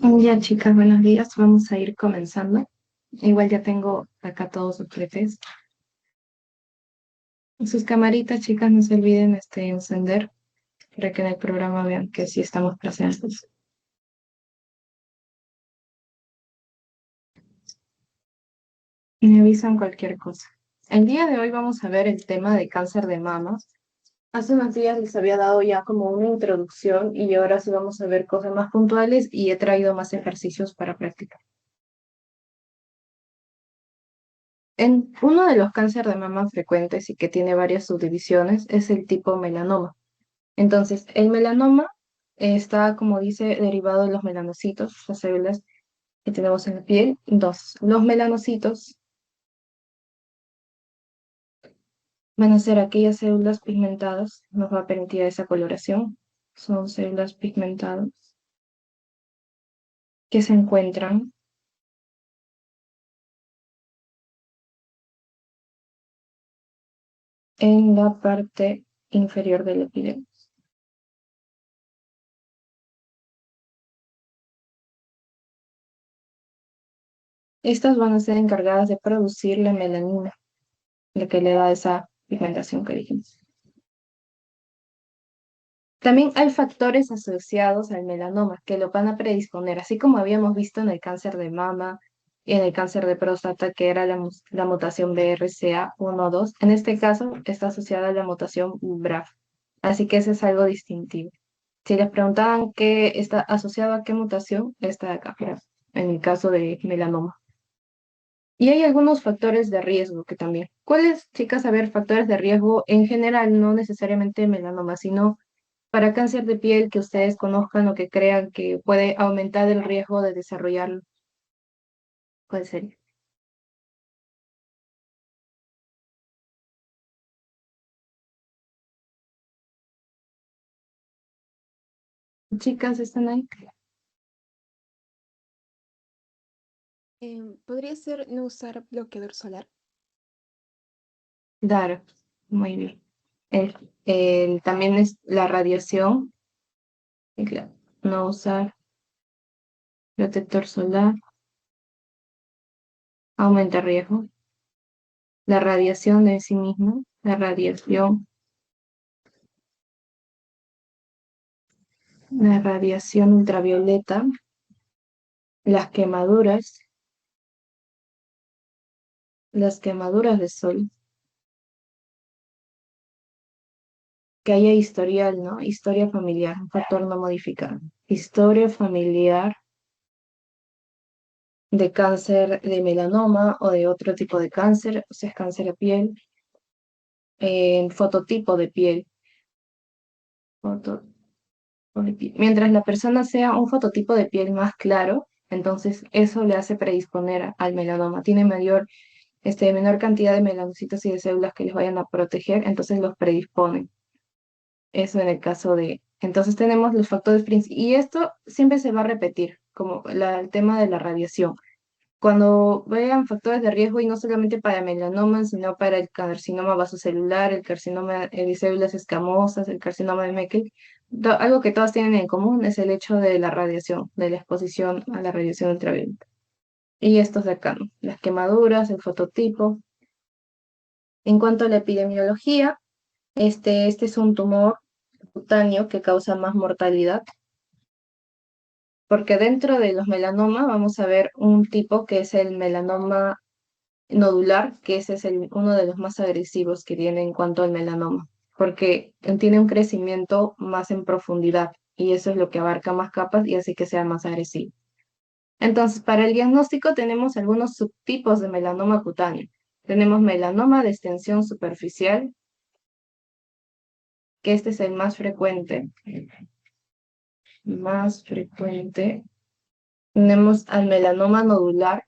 Ya, chicas, buenos días. Vamos a ir comenzando. Igual ya tengo acá todos sus pretextos. Sus camaritas, chicas, no se olviden encender para que en el programa vean que sí estamos presentes. Y me avisan cualquier cosa. El día de hoy vamos a ver el tema de cáncer de mama. Hace unos días les había dado ya como una introducción y ahora sí vamos a ver cosas más puntuales y he traído más ejercicios para practicar. En uno de los cánceres de mama frecuentes y que tiene varias subdivisiones es el tipo melanoma. Entonces, el melanoma está, como dice, derivado de los melanocitos, las células que tenemos en la piel. Entonces, los melanocitos van a ser aquellas células pigmentadas, nos va a permitir esa coloración. Son células pigmentadas que se encuentran en la parte inferior del epidermis. Estas van a ser encargadas de producir la melanina, la que le da esa pigmentación que dijimos. También hay factores asociados al melanoma que lo van a predisponer, así como habíamos visto en el cáncer de mama y en el cáncer de próstata, que era la mutación BRCA1-2. En este caso está asociada a la mutación BRAF, así que ese es algo distintivo. Si les preguntaban qué está asociado a qué mutación, está acá, BRAF, en el caso de melanoma. Y hay algunos factores de riesgo que también. ¿Cuáles, chicas, a ver, factores de riesgo en general, no necesariamente melanoma, sino para cáncer de piel que ustedes conozcan o que crean que puede aumentar el riesgo de desarrollarlo? ¿Cuál sería? Chicas, ¿están ahí? ¿Podría ser no usar bloqueador solar? Claro, muy bien. También es la radiación, y claro, no usar protector solar aumenta el riesgo. La radiación en sí misma, la radiación ultravioleta, las las quemaduras de sol, que haya historial, ¿no? Historia familiar, un factor no modificado. Historia familiar de cáncer de melanoma o de otro tipo de cáncer, o sea, es cáncer de piel, fototipo de piel, fototipo de piel. Mientras la persona sea un fototipo de piel más claro, entonces eso le hace predisponer al melanoma. Tiene menor cantidad de melanocitos y de células que les vayan a proteger, entonces los predisponen. Eso en el caso de... Entonces tenemos los factores principales. Y esto siempre se va a repetir, como el tema de la radiación. Cuando vean factores de riesgo, y no solamente para melanoma, sino para el carcinoma vasocelular, el carcinoma de células escamosas, el carcinoma de Meckel, algo que todas tienen en común es el hecho de la radiación, de la exposición a la radiación ultravioleta. Y estos de acá, ¿no? Las quemaduras, el fototipo. En cuanto a la epidemiología, este es un tumor cutáneo que causa más mortalidad, porque dentro de los melanomas vamos a ver un tipo que es el melanoma nodular, que ese es uno de los más agresivos que tiene en cuanto al melanoma, porque tiene un crecimiento más en profundidad y eso es lo que abarca más capas y hace que sea más agresivo. Entonces, para el diagnóstico tenemos algunos subtipos de melanoma cutáneo. Tenemos melanoma de extensión superficial, que este es el más frecuente. Tenemos al melanoma nodular,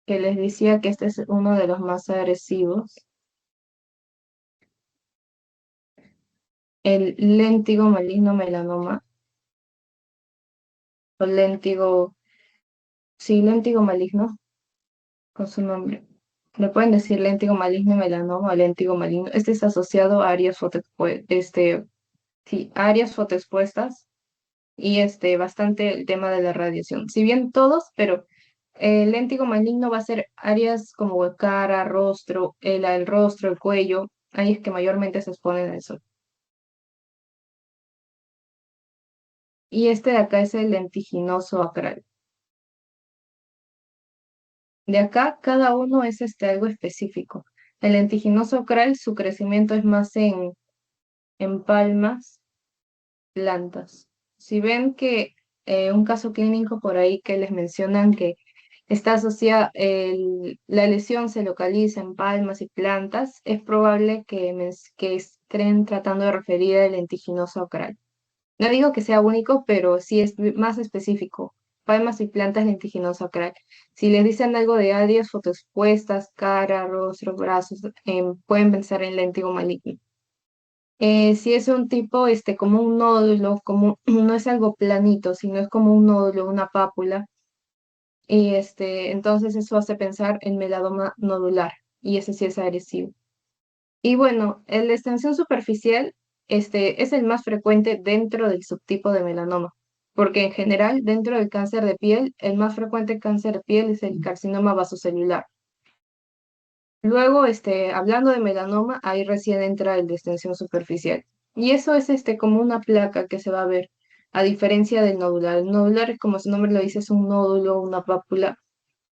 que les decía que este es uno de los más agresivos. El léntigo maligno melanoma, o léntigo, sí, léntigo maligno, con su nombre. Le pueden decir léntigo maligno melanoma o léntigo maligno. Este es asociado a áreas sí, áreas fotoexpuestas y bastante el tema de la radiación. Si bien todos, pero el léntigo maligno va a ser áreas como cara, rostro, el rostro, el cuello, ahí es que mayormente se exponen al sol. Y este de acá es el lentiginoso acral. De acá, cada uno es algo específico. El lentiginoso acral, su crecimiento es más en palmas, plantas. Si ven que un caso clínico por ahí que les mencionan que está asociada, la lesión se localiza en palmas y plantas, es probable que estén tratando de referir al lentiginoso acral. No digo que sea único, pero sí es más específico. Palmas y plantas lentiginoso acral. Si les dicen algo de áreas fotoexpuestas, cara, rostro, brazos, pueden pensar en lentigo maligno. Si es un tipo, como un nódulo, como no es algo planito, sino es como un nódulo, una pápula, y entonces eso hace pensar en melanoma nodular, y ese sí es agresivo. Y bueno, el de extensión superficial, es el más frecuente dentro del subtipo de melanoma, porque en general, dentro del cáncer de piel, el más frecuente cáncer de piel es el carcinoma vasocelular. Luego, hablando de melanoma, ahí recién entra el de extensión superficial. Y eso es como una placa que se va a ver, a diferencia del nodular. El nodular es como su nombre lo dice, es un nódulo, una pápula.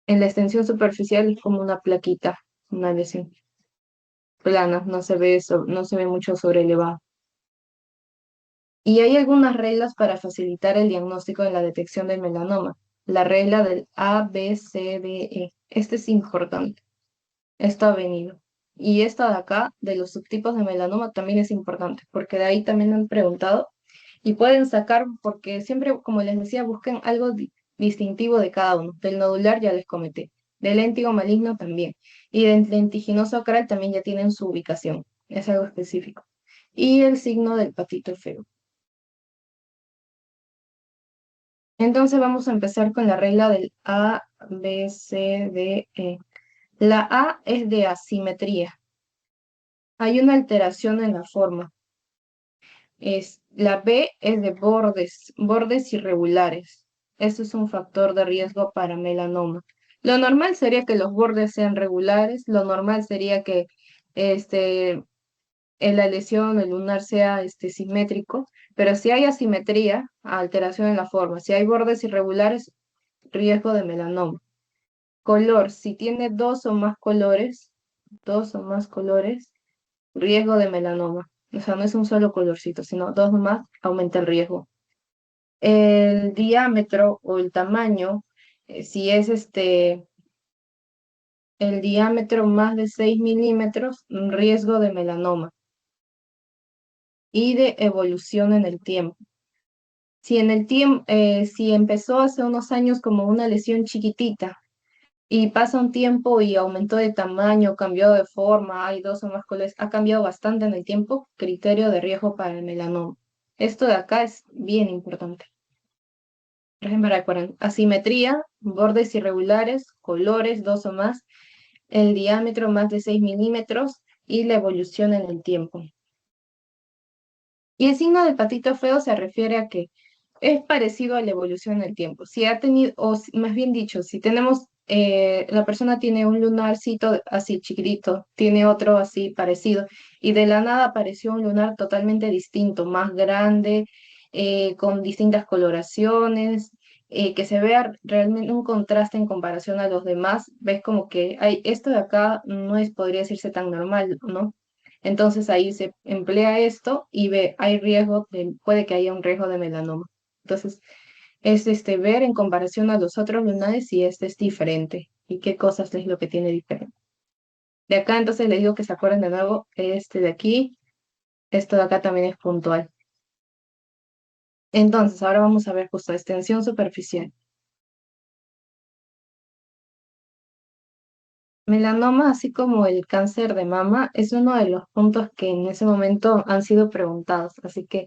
En la extensión superficial es como una plaquita, una lesión plana, no se ve eso, no se ve mucho sobrelevado. Y hay algunas reglas para facilitar el diagnóstico de la detección del melanoma. La regla del ABCDE. Este es importante. Esto ha venido. Y esta de acá, de los subtipos de melanoma, también es importante, porque de ahí también me han preguntado y pueden sacar, porque siempre, como les decía, busquen algo distintivo de cada uno. Del nodular ya les comenté, del léntigo maligno también, y del lentiginoso acral también ya tienen su ubicación, es algo específico. Y el signo del patito feo. Entonces vamos a empezar con la regla del A, B, C, D, E. La A es de asimetría. Hay una alteración en la forma. La B es de bordes irregulares. Eso es un factor de riesgo para melanoma. Lo normal sería que los bordes sean regulares, lo normal sería que este, en la lesión, el lunar sea simétrico, pero si hay asimetría, alteración en la forma, si hay bordes irregulares, riesgo de melanoma. Color, si tiene dos o más colores, riesgo de melanoma. O sea, no es un solo colorcito, sino dos más, aumenta el riesgo. El diámetro o el tamaño, si es el diámetro más de 6 milímetros, riesgo de melanoma y de evolución en el tiempo. Si en el tiempo, si empezó hace unos años como una lesión chiquitita y pasa un tiempo y aumentó de tamaño, cambió de forma, hay dos o más colores, ha cambiado bastante en el tiempo, criterio de riesgo para el melanoma. Esto de acá es bien importante. Por ejemplo, recuerden, asimetría, bordes irregulares, colores, dos o más, el diámetro más de 6 milímetros y la evolución en el tiempo. Y el signo del patito feo se refiere a que es parecido a la evolución en el tiempo. Si ha tenido, más bien dicho, si tenemos, la persona tiene un lunarcito así chiquitito, tiene otro así parecido, y de la nada apareció un lunar totalmente distinto, más grande, con distintas coloraciones, que se vea realmente un contraste en comparación a los demás, ves como que hay, esto de acá no es, podría decirse tan normal, ¿no? Entonces ahí se emplea esto y ve, hay riesgo puede que haya un riesgo de melanoma. Entonces, es ver en comparación a los otros lunares si este es diferente y qué cosas es lo que tiene diferente. De acá entonces les digo que se acuerden de nuevo, este de aquí, esto de acá también es puntual. Entonces, ahora vamos a ver justo extensión superficial. Melanoma, así como el cáncer de mama, es uno de los puntos que en ese momento han sido preguntados, así que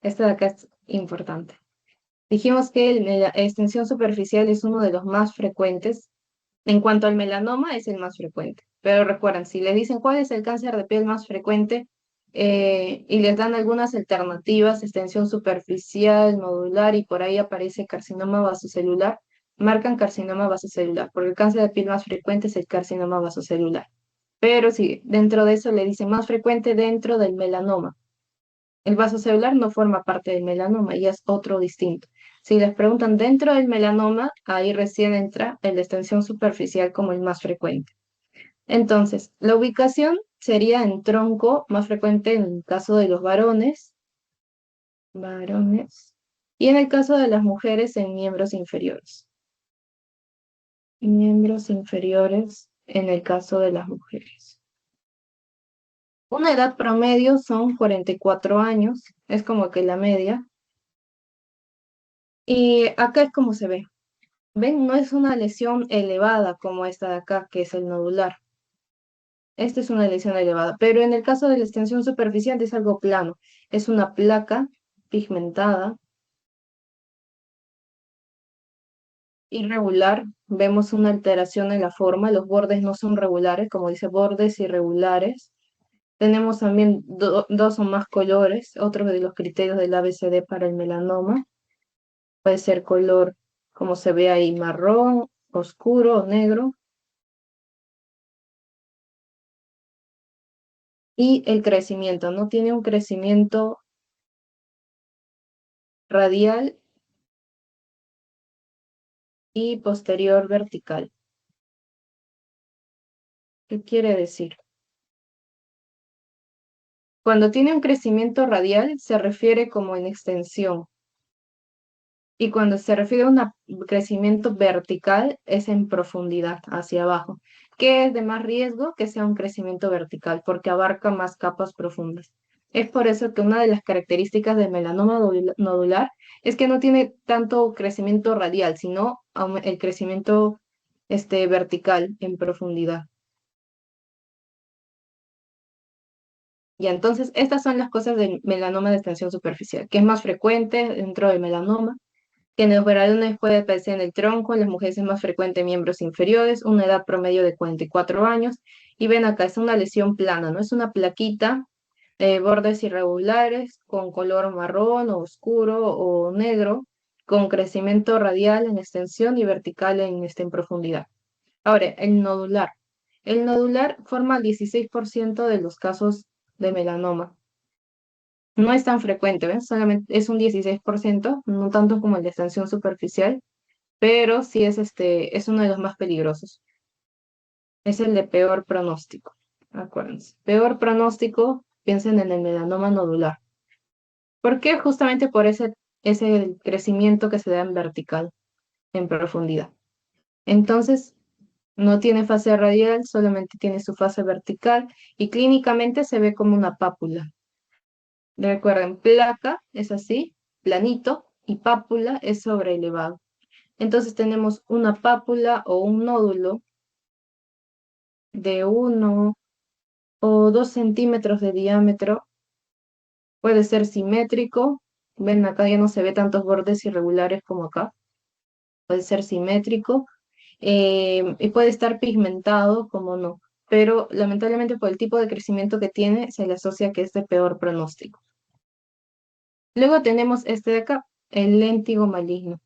este de acá es importante. Dijimos que la extensión superficial es uno de los más frecuentes. En cuanto al melanoma, es el más frecuente. Pero recuerden, si le dicen cuál es el cáncer de piel más frecuente, y les dan algunas alternativas, extensión superficial, nodular, y por ahí aparece carcinoma vasocelular, marcan carcinoma vasocelular, porque el cáncer de piel más frecuente es el carcinoma vasocelular. Pero si dentro de eso le dicen más frecuente dentro del melanoma. El vasocelular no forma parte del melanoma, y es otro distinto. Si les preguntan dentro del melanoma, ahí recién entra el de extensión superficial como el más frecuente. Entonces, la ubicación sería en tronco, más frecuente en el caso de los varones, y en el caso de las mujeres en miembros inferiores. Miembros inferiores en el caso de las mujeres. Una edad promedio son 44 años, es como que la media, y acá es como se ve. ¿Ven? No es una lesión elevada como esta de acá, que es el nodular. Esta es una lesión elevada, pero en el caso de la extensión superficial es algo plano. Es una placa pigmentada, irregular. Vemos una alteración en la forma. Los bordes no son regulares, como dice, bordes irregulares. Tenemos también dos o más colores, otro de los criterios del ABCD para el melanoma. Puede ser color, como se ve ahí, marrón, oscuro o negro. Y el crecimiento, ¿no? Tiene un crecimiento radial y posterior vertical. ¿Qué quiere decir? Cuando tiene un crecimiento radial se refiere como en extensión, y cuando se refiere a un crecimiento vertical es en profundidad, hacia abajo. ¿Qué es de más riesgo? Que sea un crecimiento vertical, porque abarca más capas profundas. Es por eso que una de las características del melanoma nodular es que no tiene tanto crecimiento radial, sino el crecimiento vertical en profundidad. Y entonces, estas son las cosas del melanoma de extensión superficial, que es más frecuente dentro del melanoma, que en los varones puede aparecer en el tronco, en las mujeres es más frecuente en miembros inferiores, una edad promedio de 44 años. Y ven acá, es una lesión plana, ¿no? Es una plaquita de bordes irregulares, con color marrón o oscuro o negro, con crecimiento radial en extensión y vertical en profundidad. Ahora, el nodular. El nodular forma el 16% de los casos de melanoma. No es tan frecuente, ¿ves? Solamente es un 16%, no tanto como el de extensión superficial, pero sí es uno de los más peligrosos. Es el de peor pronóstico, acuérdense. Peor pronóstico, piensen en el melanoma nodular. ¿Por qué? Justamente por ese crecimiento que se da en vertical, en profundidad. Entonces, no tiene fase radial, solamente tiene su fase vertical, y clínicamente se ve como una pápula. Recuerden, placa es así, planito, y pápula es sobreelevado. Entonces tenemos una pápula o un nódulo de 1 o 2 centímetros de diámetro. Puede ser simétrico. Ven, acá ya no se ve tantos bordes irregulares como acá. Puede ser simétrico. Y puede estar pigmentado, como no. Pero lamentablemente por el tipo de crecimiento que tiene, se le asocia que es de peor pronóstico. Luego tenemos este de acá, el léntigo maligno.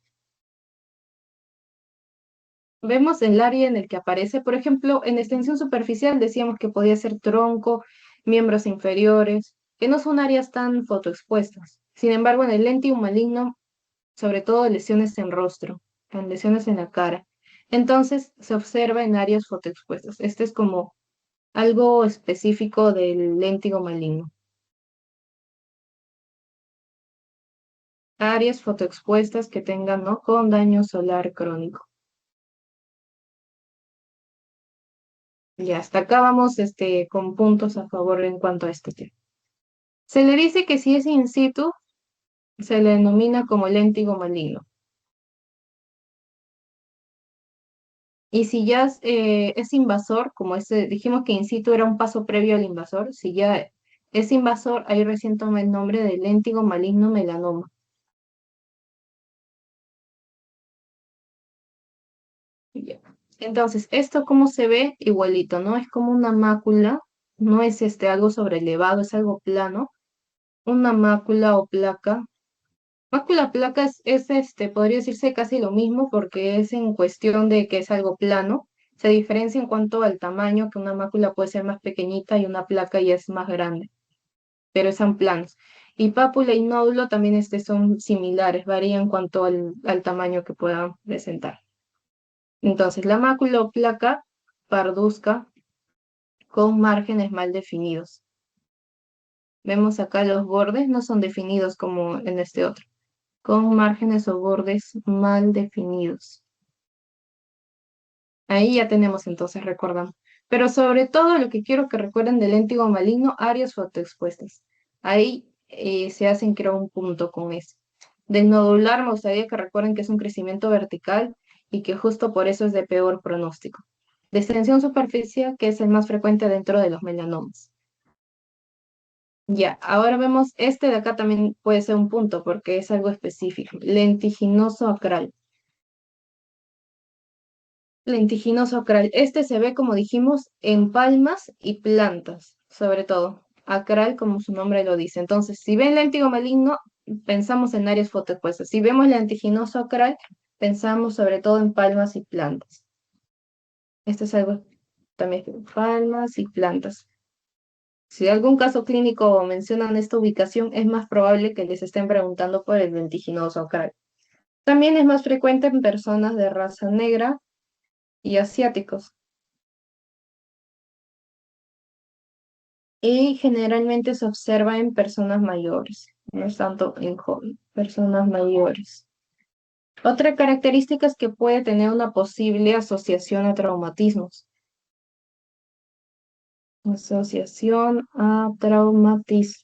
Vemos el área en el que aparece, por ejemplo, en extensión superficial decíamos que podía ser tronco, miembros inferiores, que no son áreas tan fotoexpuestas. Sin embargo, en el léntigo maligno, sobre todo lesiones en rostro, en lesiones en la cara. Entonces, se observa en áreas fotoexpuestas. Este es como algo específico del léntigo maligno. Áreas fotoexpuestas que tengan, ¿no? Con daño solar crónico. Ya, hasta acá vamos con puntos a favor en cuanto a este tema. Se le dice que si es in situ, se le denomina como léntigo maligno. Y si ya es invasor, como dijimos que in situ era un paso previo al invasor, si ya es invasor, ahí recién toma el nombre de léntigo maligno melanoma. Ya. Entonces, ¿esto cómo se ve? Igualito, ¿no? Es como una mácula no es algo sobrelevado, es algo plano. Una mácula o placa. Mácula placa podría decirse casi lo mismo porque es en cuestión de que es algo plano. Se diferencia en cuanto al tamaño, que una mácula puede ser más pequeñita y una placa ya es más grande, pero son planos. Y pápula y nódulo también son similares, varían en cuanto al tamaño que puedan presentar. Entonces, la mácula o placa parduzca con márgenes mal definidos. Vemos acá los bordes no son definidos como en este otro, con márgenes o bordes mal definidos. Ahí ya tenemos entonces, recordamos. Pero sobre todo lo que quiero que recuerden del léntigo maligno, áreas fotoexpuestas. Ahí se hacen, creo, un punto con eso. Del nodular me gustaría que recuerden que es un crecimiento vertical y que justo por eso es de peor pronóstico. De extensión superficial, que es el más frecuente dentro de los melanomas. Ya, ahora vemos este de acá también puede ser un punto porque es algo específico. Lentiginoso acral. Lentiginoso acral. Este se ve, como dijimos, en palmas y plantas, sobre todo. Acral, como su nombre lo dice. Entonces, si ven léntigo maligno, pensamos en áreas fotoexpuestas. Si vemos lentiginoso acral, pensamos sobre todo en palmas y plantas. Esto es algo también, palmas y plantas. Si algún caso clínico mencionan esta ubicación, es más probable que les estén preguntando por el lentiginoso acral. También es más frecuente en personas de raza negra y asiáticos. Y generalmente se observa en personas mayores, no es tanto en jóvenes, personas mayores. Otra característica es que puede tener una posible asociación a traumatismos. Asociación a traumatismo.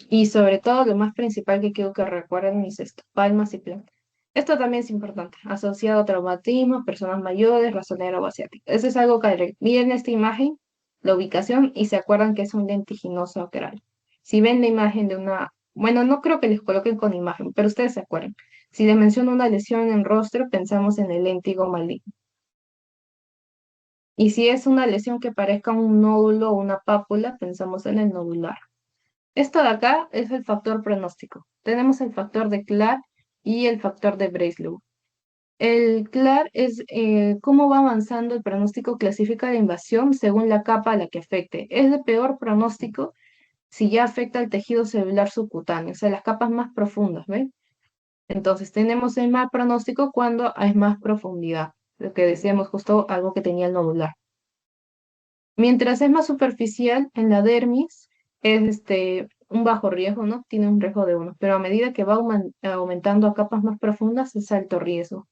Y sobre todo, lo más principal que quiero que recuerden es esto, palmas y plantas. Esto también es importante, asociado a traumatismo, personas mayores, razonera o asiática. Eso es algo que miren esta imagen, la ubicación, y se acuerdan que es un lentiginoso acral. Si ven la imagen de una, bueno, no creo que les coloquen con imagen, pero ustedes se acuerdan. Si les menciono una lesión en rostro, pensamos en el léntigo maligno. Y si es una lesión que parezca un nódulo o una pápula, pensamos en el nodular. Esto de acá es el factor pronóstico. Tenemos el factor de Clark y el factor de Breslow. El Clark es cómo va avanzando el pronóstico, clasifica la invasión según la capa a la que afecte. Es de peor pronóstico si ya afecta al tejido celular subcutáneo, o sea, las capas más profundas, ¿ven? Entonces tenemos el mal pronóstico cuando hay más profundidad, lo que decíamos justo algo que tenía el nodular. Mientras es más superficial, en la dermis es un bajo riesgo, ¿no? Tiene un riesgo de 1, pero a medida que va aumentando a capas más profundas es alto riesgo.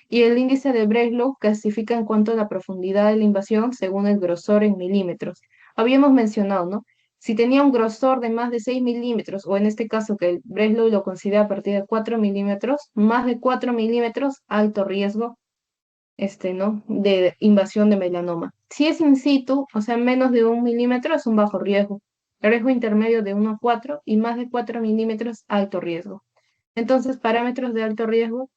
Y el índice de Breslow clasifica en cuanto a la profundidad de la invasión según el grosor en milímetros. Habíamos mencionado, ¿no? Si tenía un grosor de más de 6 milímetros, o en este caso que el Breslow lo considera a partir de 4 milímetros, más de 4 milímetros, alto riesgo ¿no? De invasión de melanoma. Si es in situ, o sea, menos de 1 milímetro, es un bajo riesgo. El riesgo intermedio de 1 a 4 y más de 4 milímetros, alto riesgo. Entonces, parámetros de alto riesgo,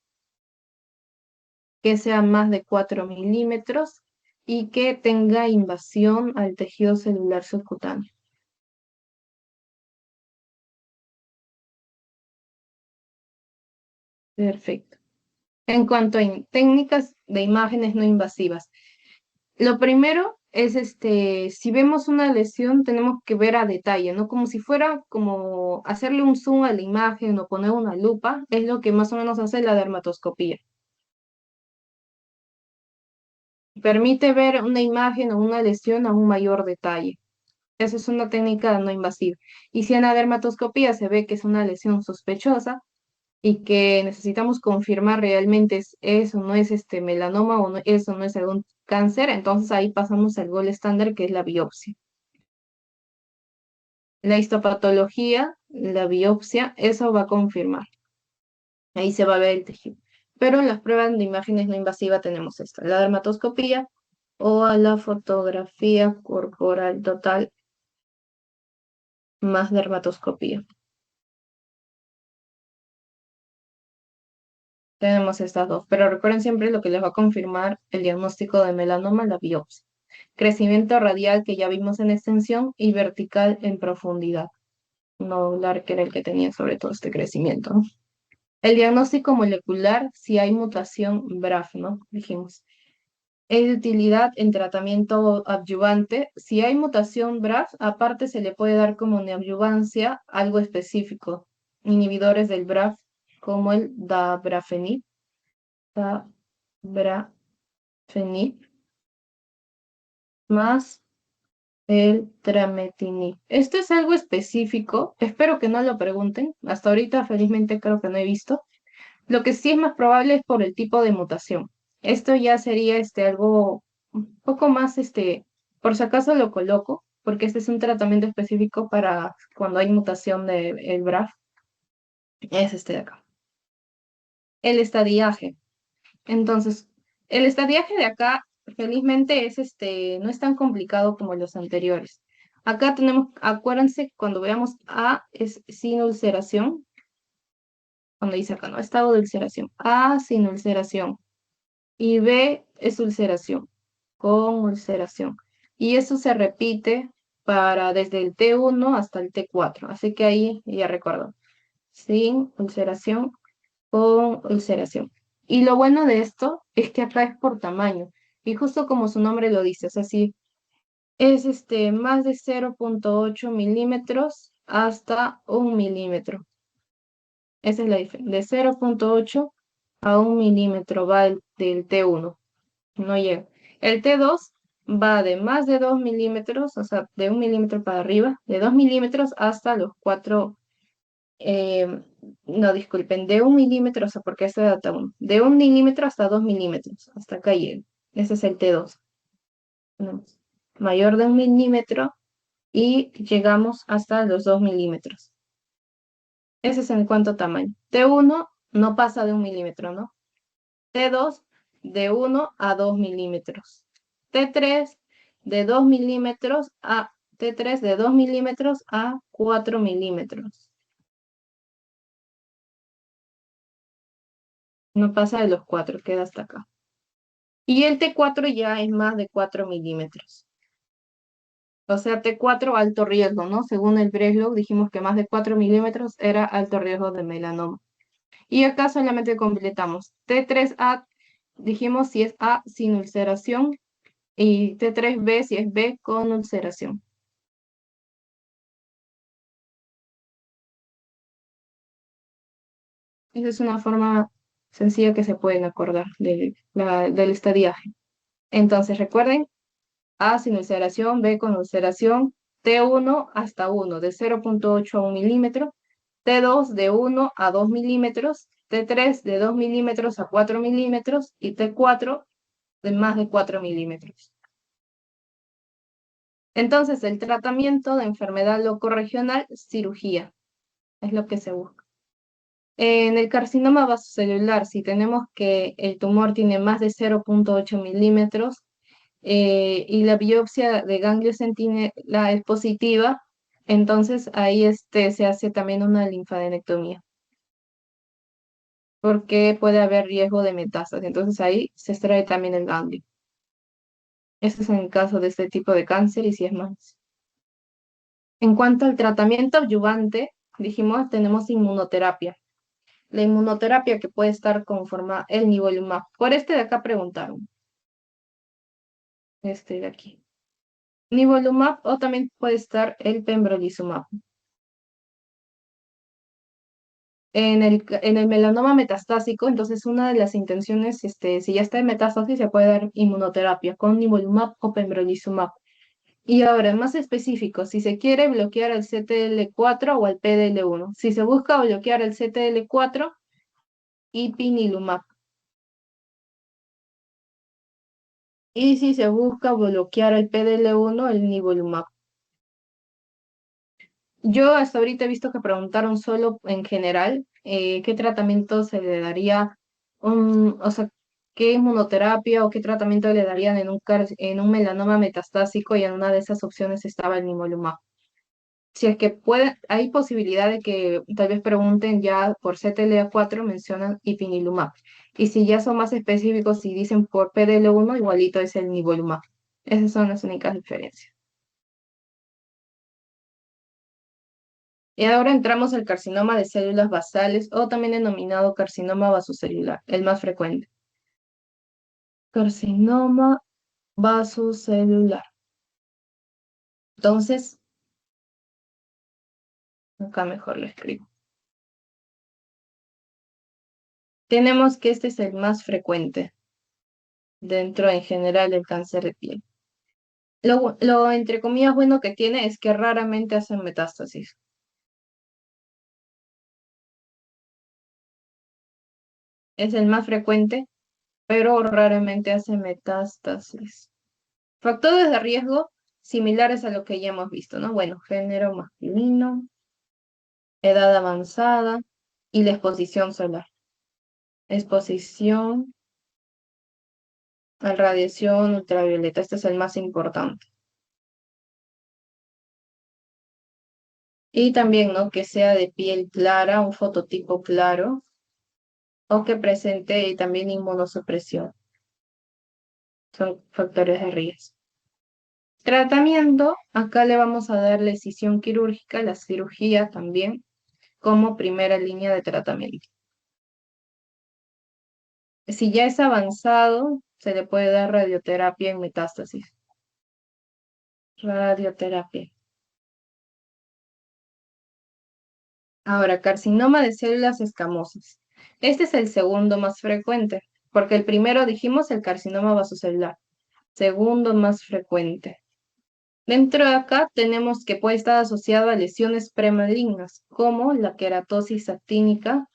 que sea más de 4 milímetros y que tenga invasión al tejido celular subcutáneo. Perfecto. En cuanto a técnicas de imágenes no invasivas, lo primero es si vemos una lesión, tenemos que ver a detalle, ¿no? Como si fuera como hacerle un zoom a la imagen o poner una lupa, es lo que más o menos hace la dermatoscopía. Permite ver una imagen o una lesión a un mayor detalle. Esa es una técnica no invasiva. Y si en la dermatoscopía se ve que es una lesión sospechosa y que necesitamos confirmar realmente es eso, no es melanoma o no, eso no es algún cáncer, entonces ahí pasamos al gol estándar que es la biopsia. La histopatología, la biopsia, eso va a confirmar. Ahí se va a ver el tejido. Pero en las pruebas de imágenes no invasivas tenemos esta, la dermatoscopía o a la fotografía corporal total más dermatoscopía. Tenemos estas dos, pero recuerden siempre lo que les va a confirmar el diagnóstico de melanoma, la biopsia. Crecimiento radial que ya vimos en extensión y vertical en profundidad. Nodular, que era el que tenía sobre todo este crecimiento, ¿no? El diagnóstico molecular, si hay mutación BRAF, ¿no? Dijimos. Es de utilidad en tratamiento adyuvante. Si hay mutación BRAF, aparte se le puede dar como neoadyuvancia algo específico. Inhibidores del BRAF, como el dabrafenib, dabrafenib, más el trametinib. Esto es algo específico. Espero que no lo pregunten. Hasta ahorita, felizmente, creo que no he visto. Lo que sí es más probable es por el tipo de mutación. Esto ya sería algo un poco más, por si acaso lo coloco, porque este es un tratamiento específico para cuando hay mutación del BRAF, es este de acá. El estadiaje. Entonces, el estadiaje de acá, felizmente, no es tan complicado como los anteriores. Acá tenemos, acuérdense, cuando veamos A es sin ulceración, cuando dice acá, ¿no? Estado de ulceración. A sin ulceración. Y B es ulceración, con ulceración. Y eso se repite para desde el T1 hasta el T4. Así que ahí ya recuerdo. Sin ulceración, con ulceración. Y lo bueno de esto es que acá es por tamaño. Y justo como su nombre lo dice, o sea, si es más de 0,8 milímetros hasta 1 milímetro. Esa es la diferencia. De 0,8 a 1 milímetro va del T1. No llega. El T2 va de más de 2 milímetros, o sea, de 1 milímetro para arriba, de 2 milímetros hasta los 4, no, disculpen, de 1 milímetro, o sea, porque esto es data 1, de 1 milímetro hasta 2 milímetros, hasta acá llega. Ese es el T2. Tenemos mayor de 1 milímetro y llegamos hasta los 2 milímetros. Ese es en cuanto a tamaño. T1 no pasa de 1 milímetro, ¿no? T2 de 1 a 2 milímetros. T3 de 2 milímetros a T3 de 2 milímetros a 4 milímetros. No pasa de los 4, queda hasta acá. Y el T4 ya es más de 4 milímetros. O sea, T4 alto riesgo, ¿no? Según el Breslow dijimos que más de 4 milímetros era alto riesgo de melanoma. Y acá solamente completamos. T3A dijimos si es A sin ulceración y T3B si es B con ulceración. Esa es una forma sencilla que se pueden acordar del estadiaje. Entonces, recuerden, A sin ulceración, B con ulceración, T1 hasta 1, de 0,8 a 1 milímetro, T2 de 1 a 2 milímetros, T3 de 2 milímetros a 4 milímetros y T4 de más de 4 milímetros. Entonces, el tratamiento de enfermedad locorregional, cirugía, es lo que se busca. En el carcinoma vasocelular, si tenemos que el tumor tiene más de 0,8 milímetros y la biopsia de ganglio centinela es positiva, entonces ahí se hace también una linfadenectomía, porque puede haber riesgo de metástasis. Entonces ahí se extrae también el ganglio. Eso es en el caso de este tipo de cáncer y si es más. En cuanto al tratamiento adyuvante, dijimos, tenemos inmunoterapia. La inmunoterapia que puede estar conformada el nivolumab. Por este de acá preguntaron, este de aquí. Nivolumab o también puede estar el pembrolizumab. En el melanoma metastásico, entonces una de las intenciones, si ya está en metástasis, se puede dar inmunoterapia con nivolumab o pembrolizumab. Y ahora, más específico, si se quiere bloquear el CTL4 o el PDL1. Si se busca bloquear el CTL4, ipilimumab. Y si se busca bloquear el PDL1, el nivolumab. Yo hasta ahorita he visto que preguntaron solo en general qué tratamiento se le daría, o sea, qué inmunoterapia o qué tratamiento le darían en un melanoma metastásico y en una de esas opciones estaba el nivolumab. Si es que puede, hay posibilidad de que tal vez pregunten ya por CTLA4, mencionan ipilimumab. Y si ya son más específicos, si dicen por PDL1, igualito es el nivolumab. Esas son las únicas diferencias. Y ahora entramos al carcinoma de células basales o también denominado carcinoma vasocelular, el más frecuente. Carcinoma vasocelular. Entonces, acá mejor lo escribo. Tenemos que este es el más frecuente dentro en general del cáncer de piel. Lo entre comillas bueno que tiene es que raramente hacen metástasis. Es el más frecuente, pero raramente hace metástasis. Factores de riesgo similares a lo que ya hemos visto, ¿no? Bueno, género masculino, edad avanzada y la exposición solar. Exposición a radiación ultravioleta, este es el más importante. Y también, ¿no? Que sea de piel clara, un fototipo claro, o que presente también inmunosupresión. Son factores de riesgo. Tratamiento, acá le vamos a dar la decisión quirúrgica, la cirugía también, como primera línea de tratamiento. Si ya es avanzado, se le puede dar radioterapia en metástasis. Radioterapia. Ahora, carcinoma de células escamosas. Este es el segundo más frecuente, porque el primero dijimos el carcinoma vasocelular. Segundo más frecuente. Dentro de acá tenemos que puede estar asociado a lesiones premalignas, como la queratosis actínica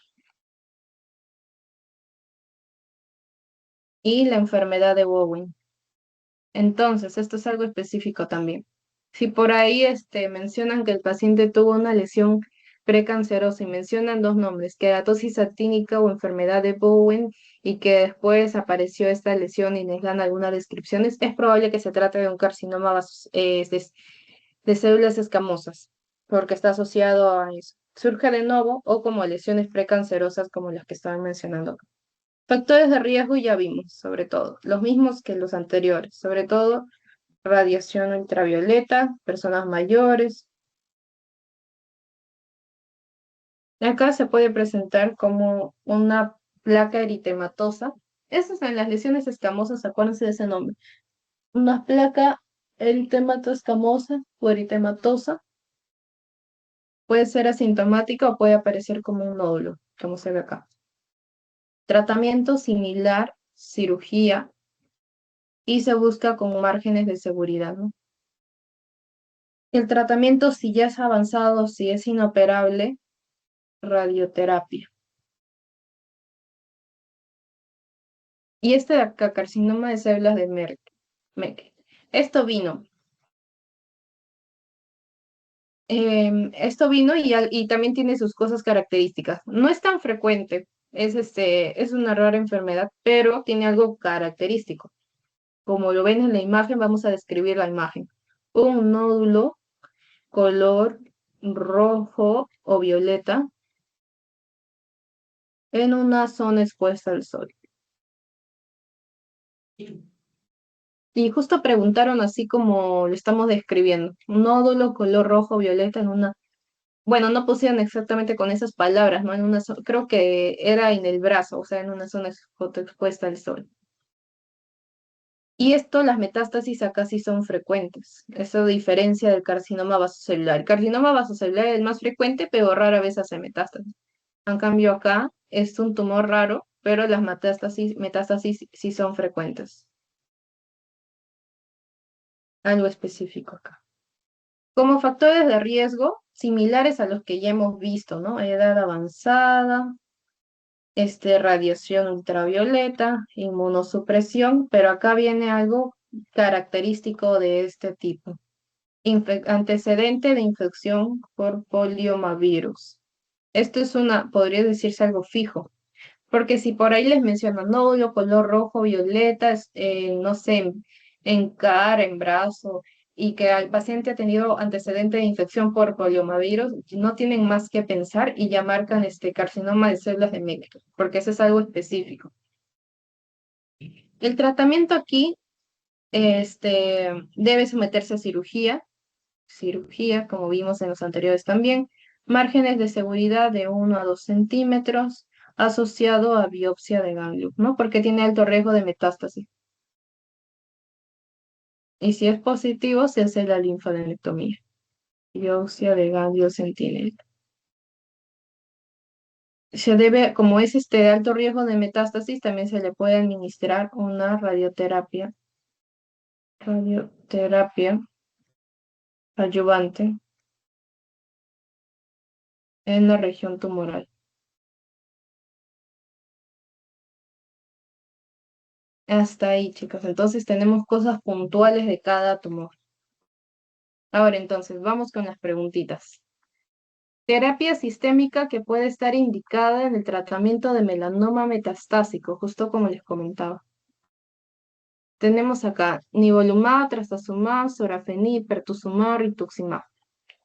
y la enfermedad de Bowen. Entonces, esto es algo específico también. Si por ahí mencionan que el paciente tuvo una lesión precancerosa y mencionan dos nombres, queratosis actínica o enfermedad de Bowen, y que después apareció esta lesión y les dan algunas descripciones, es probable que se trate de un carcinoma de células escamosas, porque está asociado a eso. Surge de nuevo o como lesiones precancerosas como las que estaban mencionando acá. Factores de riesgo ya vimos, sobre todo, los mismos que los anteriores, sobre todo radiación ultravioleta, personas mayores. Acá se puede presentar como una placa eritematosa. Esas son las lesiones escamosas, acuérdense de ese nombre. Una placa escamosa o eritematosa puede ser asintomática o puede aparecer como un nódulo, como se ve acá. Tratamiento similar, cirugía, y se busca con márgenes de seguridad, ¿no? El tratamiento, si ya es avanzado, si es inoperable, radioterapia. Y este de acá, carcinoma de células de Merkel. Esto vino. Esto vino y también tiene sus cosas características. No es tan frecuente, es una rara enfermedad, pero tiene algo característico. Como lo ven en la imagen, vamos a describir la imagen. Un nódulo color rojo o violeta en una zona expuesta al sol. Y justo preguntaron así como lo estamos describiendo. Un nódulo color rojo o violeta en una... Bueno, no pusieron exactamente con esas palabras, ¿no? Creo que era en el brazo, o sea, en una zona expuesta al sol. Y esto, las metástasis acá sí son frecuentes. Eso diferencia del carcinoma vasocelular. El carcinoma vasocelular es el más frecuente, pero rara vez hace metástasis. En cambio acá es un tumor raro, pero las metástasis sí son frecuentes. Algo específico acá. Como factores de riesgo, similares a los que ya hemos visto, ¿no? Edad avanzada, radiación ultravioleta, inmunosupresión, pero acá viene algo característico de este tipo. Antecedente de infección por poliomavirus. Esto es podría decirse algo fijo, porque si por ahí les mencionan nódulo, color rojo, violeta, no sé, en cara, en brazo, y que al paciente ha tenido antecedente de infección por poliomavirus, no tienen más que pensar y ya marcan este carcinoma de células de Meckel, porque eso es algo específico. El tratamiento aquí debe someterse a cirugía, como vimos en los anteriores también, márgenes de seguridad de 1 a 2 centímetros, asociado a biopsia de ganglio, ¿no? Porque tiene alto riesgo de metástasis. Y si es positivo, se hace la linfadenectomía. Biopsia de ganglio sentinel. Se debe, como es de alto riesgo de metástasis, también se le puede administrar una radioterapia adyuvante en la región tumoral. Hasta ahí, chicos. Entonces tenemos cosas puntuales de cada tumor. Ahora entonces, vamos con las preguntitas. Terapia sistémica que puede estar indicada en el tratamiento de melanoma metastásico, justo como les comentaba. Tenemos acá nivolumab, trastuzumab, sorafenib, pertuzumab, rituximab.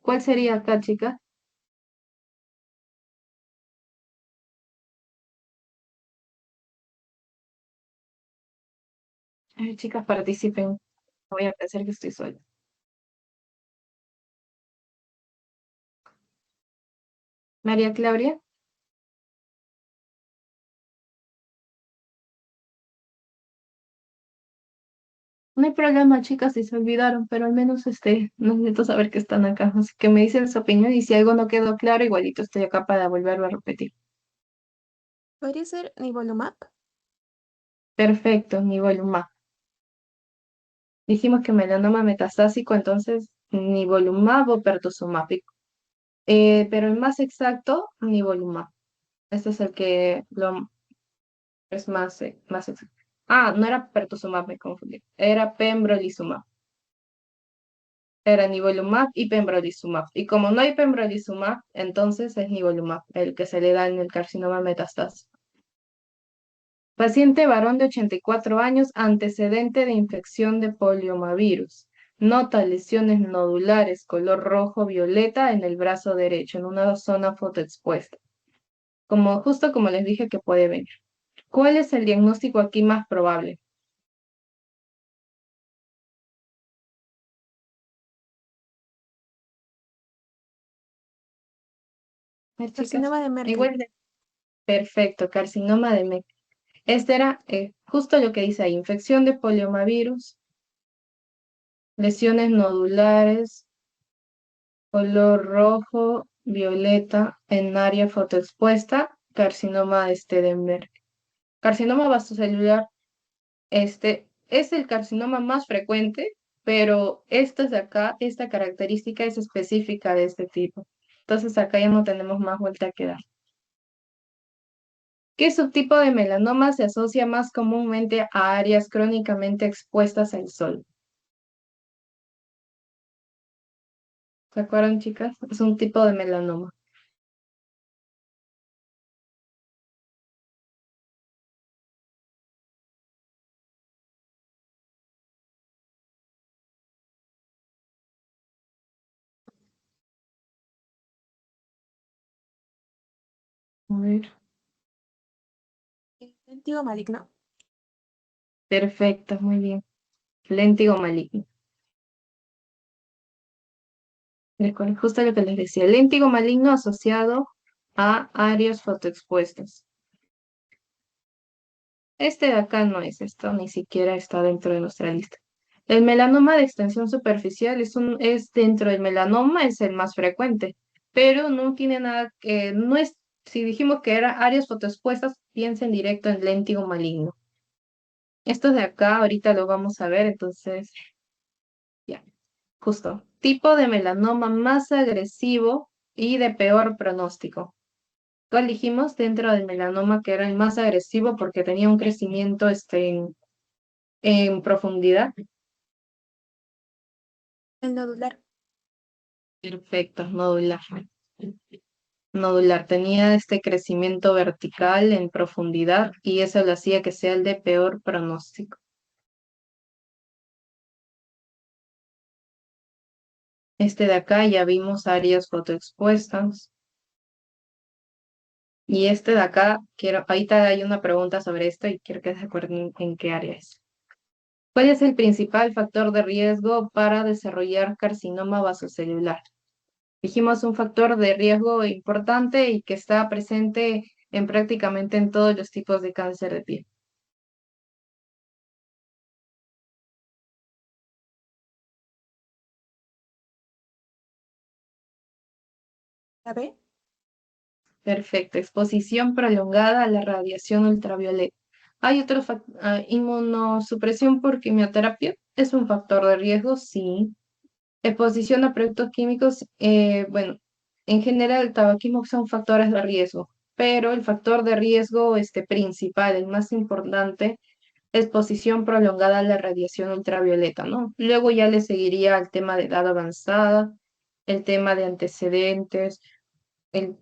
¿Cuál sería acá, chicas? A ver, chicas, participen. Voy a pensar que estoy sola. María Claudia. No hay problema, chicas, si se olvidaron, pero al menos no necesito saber que están acá. Así que me dicen su opinión y si algo no quedó claro, igualito estoy acá para volverlo a repetir. ¿Podría ser nivolumab? Perfecto, nivolumab. Dijimos que melanoma metastásico, entonces nivolumab o pertuzumab. Pero el más exacto, nivolumab. Este es el que es más exacto. Ah, no era pertuzumab, me confundí. Era pembrolizumab. Era nivolumab y pembrolizumab. Y como no hay pembrolizumab, entonces es nivolumab, el que se le da en el carcinoma metastásico. Paciente varón de 84 años, antecedente de infección de poliomavirus. Nota lesiones nodulares color rojo violeta en el brazo derecho, en una zona fotoexpuesta. Justo como les dije que puede venir. ¿Cuál es el diagnóstico aquí más probable? Chicas, Carcinoma de Merkel. igual de perfecto, carcinoma de Meckel. Este era justo lo que dice ahí, infección de poliomavirus, lesiones nodulares, color rojo, violeta en área fotoexpuesta, carcinoma de Merkel. Carcinoma vasocelular, es el carcinoma más frecuente, pero estos de acá, esta característica es específica de este tipo. Entonces acá ya no tenemos más vuelta que dar. ¿Qué subtipo de melanoma se asocia más comúnmente a áreas crónicamente expuestas al sol? ¿Se acuerdan, chicas? Es un tipo de melanoma. A ver. Léntigo maligno. Perfecto, muy bien. Léntigo maligno. Justo lo que les decía. Léntigo maligno asociado a áreas fotoexpuestas. Este de acá no es esto, ni siquiera está dentro de nuestra lista. El melanoma de extensión superficial es dentro del melanoma, es el más frecuente, pero no tiene nada que, no es, si dijimos que era áreas fotoexpuestas, piensen directo en léntigo maligno. Estos de acá ahorita lo vamos a ver, entonces, ya, justo. Tipo de melanoma más agresivo y de peor pronóstico. ¿Cuál dijimos dentro del melanoma que era el más agresivo porque tenía un crecimiento en profundidad? El nodular. Perfecto, nodular. Nodular tenía este crecimiento vertical en profundidad y eso lo hacía que sea el de peor pronóstico. Este de acá ya vimos áreas fotoexpuestas. Y este de acá, quiero, ahorita hay una pregunta sobre esto y quiero que se acuerden en qué área es. ¿Cuál es el principal factor de riesgo para desarrollar carcinoma vasocelular? Dijimos un factor de riesgo importante y que está presente en prácticamente en todos los tipos de cáncer de piel. ¿La B? Perfecto. Exposición prolongada a la radiación ultravioleta. Hay otro inmunosupresión por quimioterapia. ¿Es un factor de riesgo? Sí. Exposición a productos químicos, bueno, en general el tabaquismo son factores de riesgo, pero el factor de riesgo principal, el más importante, exposición prolongada a la radiación ultravioleta, ¿no? Luego ya le seguiría el tema de edad avanzada, el tema de antecedentes, el,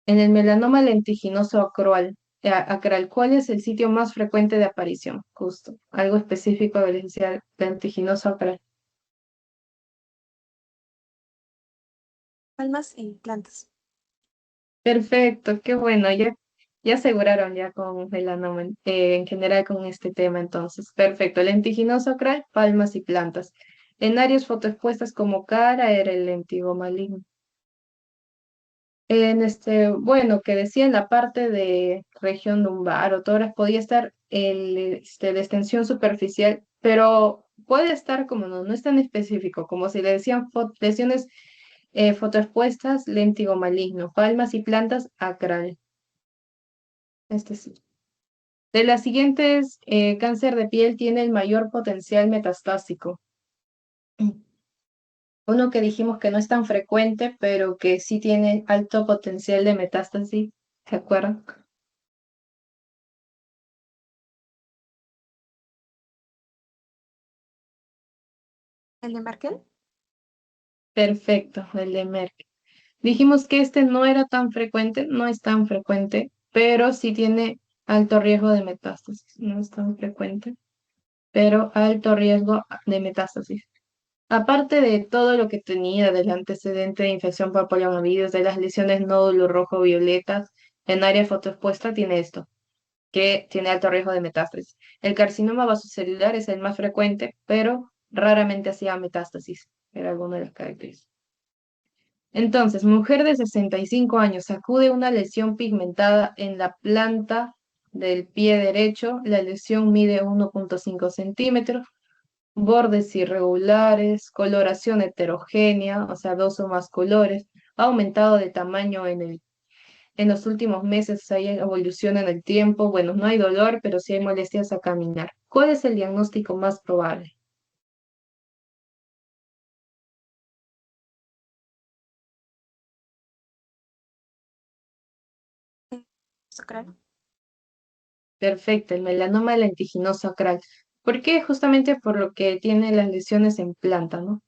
en el melanoma lentiginoso acral, ¿cuál es el sitio más frecuente de aparición? Justo, algo específico del lentiginoso acral. Palmas y plantas. Perfecto, qué bueno, ya aseguraron ya con melanoma, en general con este tema entonces. Perfecto, lentiginoso acral, palmas y plantas. En áreas fotoexpuestas como cara era el lentigo maligno. Bueno, que decía en la parte de región lumbar o tórax podía estar de extensión superficial, pero puede estar como no es tan específico, como si le decían lesiones fotoexpuestas, lentigo maligno, palmas y plantas acral. Sí. De las siguientes, cáncer de piel tiene el mayor potencial metastásico. Uno que dijimos que no es tan frecuente, pero que sí tiene alto potencial de metástasis, ¿se acuerdan? ¿El de Merkel? Perfecto, el de Merck. Dijimos que este no era tan frecuente, no es tan frecuente, pero sí tiene alto riesgo de metástasis. No es tan frecuente, pero alto riesgo de metástasis. Aparte de todo lo que tenía del antecedente de infección por poliomielitis, de las lesiones nódulo rojo violetas en área fotoexpuesta, tiene esto, que tiene alto riesgo de metástasis. El carcinoma vasocelular es el más frecuente, pero raramente hacía metástasis. Era alguna de las características. Entonces, mujer de 65 años acude a una lesión pigmentada en la planta del pie derecho. La lesión mide 1,5 centímetros, bordes irregulares, coloración heterogénea, o sea, dos o más colores, ha aumentado de tamaño en los últimos meses, hay evolución en el tiempo, bueno, no hay dolor, pero sí hay molestias a caminar. ¿Cuál es el diagnóstico más probable? Sacral. Perfecto, el melanoma lentiginoso acral. ¿Por qué? Justamente por lo que tiene las lesiones en planta, ¿no?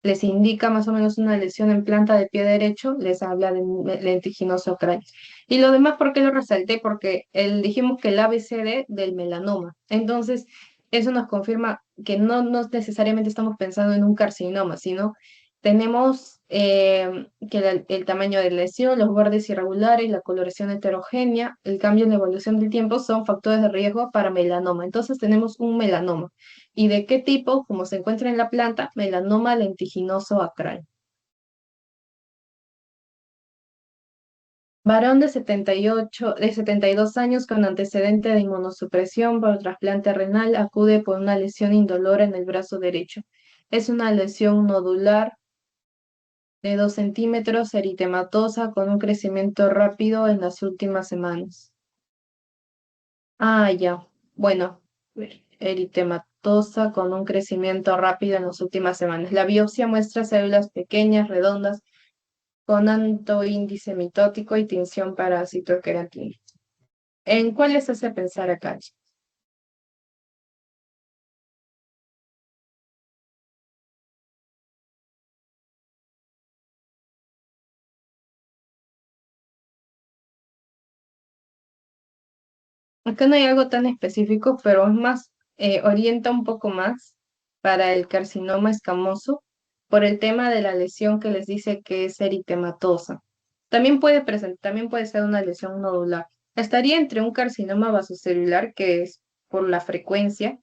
Les indica más o menos una lesión en planta de pie derecho, les habla de un lentiginoso acral. Y lo demás, ¿por qué lo resalté? Porque dijimos que el ABCD del melanoma. Entonces, eso nos confirma que no necesariamente estamos pensando en un carcinoma, sino tenemos que el tamaño de lesión, los bordes irregulares, la coloración heterogénea, el cambio en la evolución del tiempo son factores de riesgo para melanoma. Entonces, tenemos un melanoma. ¿Y de qué tipo? Como se encuentra en la planta, melanoma lentiginoso acral. Varón de 72 años con antecedente de inmunosupresión por trasplante renal acude por una lesión indolora en el brazo derecho. Es una lesión nodular de 2 centímetros, eritematosa, con un crecimiento rápido en las últimas semanas. Ah, ya. Bueno, eritematosa con un crecimiento rápido en las últimas semanas. La biopsia muestra células pequeñas, redondas, con alto índice mitótico y tinción parásito-queratina. ¿En cuál les hace pensar acá? Acá no hay algo tan específico, pero es más, orienta un poco más para el carcinoma escamoso, por el tema de la lesión que les dice que es eritematosa. También puede ser una lesión nodular. Estaría entre un carcinoma vasocelular, que es por la frecuencia,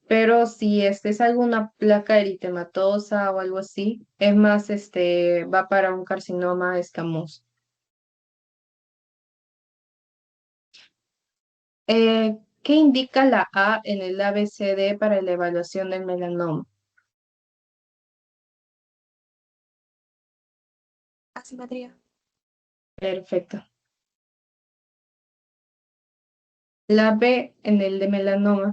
pero si es alguna placa eritematosa o algo así, es más, va para un carcinoma escamoso. ¿Qué indica la A en el ABCD para la evaluación del melanoma? Asimetría. Perfecto. La B en el de melanoma.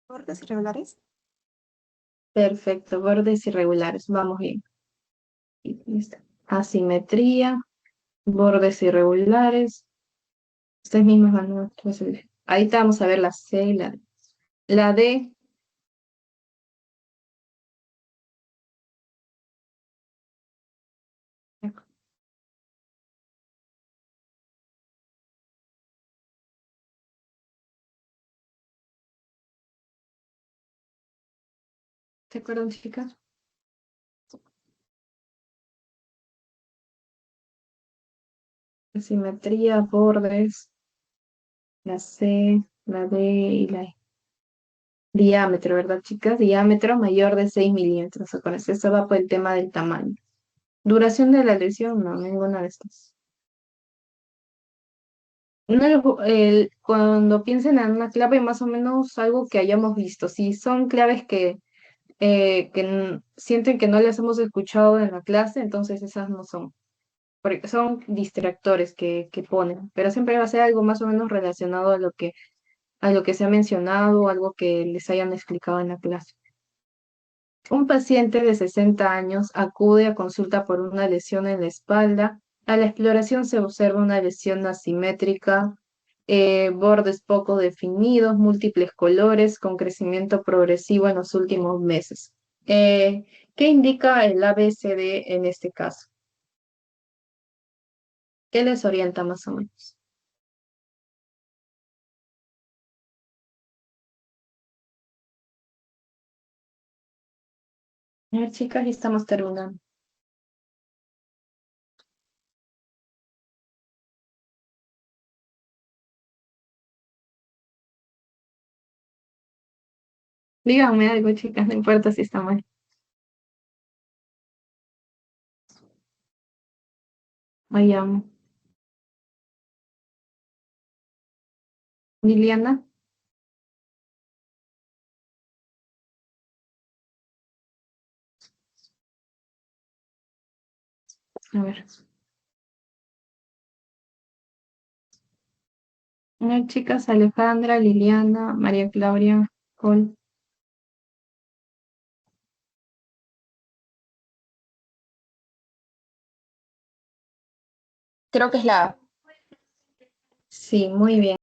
Bordes irregulares. Perfecto. Bordes irregulares. Vamos bien. Y listo. Asimetría, bordes irregulares. Ustedes mismos van a resolver. Ahí te vamos a ver la C y la D. La D, ¿se acuerdan, chicas? Asimetría, bordes, la C, la D y la E. Diámetro, ¿verdad, chicas? Diámetro mayor de 6 milímetros. Acuérdense, eso va por el tema del tamaño. Duración de la lesión, no, ninguna de estas. Cuando piensen en una clave, más o menos algo que hayamos visto. Si son claves que sienten que no las hemos escuchado en la clase, entonces esas no son. Porque son distractores que ponen, pero siempre va a ser algo más o menos relacionado a lo que se ha mencionado, algo que les hayan explicado en la clase. Un paciente de 60 años acude a consulta por una lesión en la espalda. A la exploración se observa una lesión asimétrica, bordes poco definidos, múltiples colores, con crecimiento progresivo en los últimos meses. Eh, ¿Qué indica el ABCD en este caso? ¿Qué les orienta más o menos? A ver, chicas, ya estamos terminando. Díganme algo, chicas, no importa si está mal. Vayamos. Liliana, a ver. A ver, chicas, Alejandra, Liliana, María Claudia, Col. Creo que es la A. Sí, muy bien.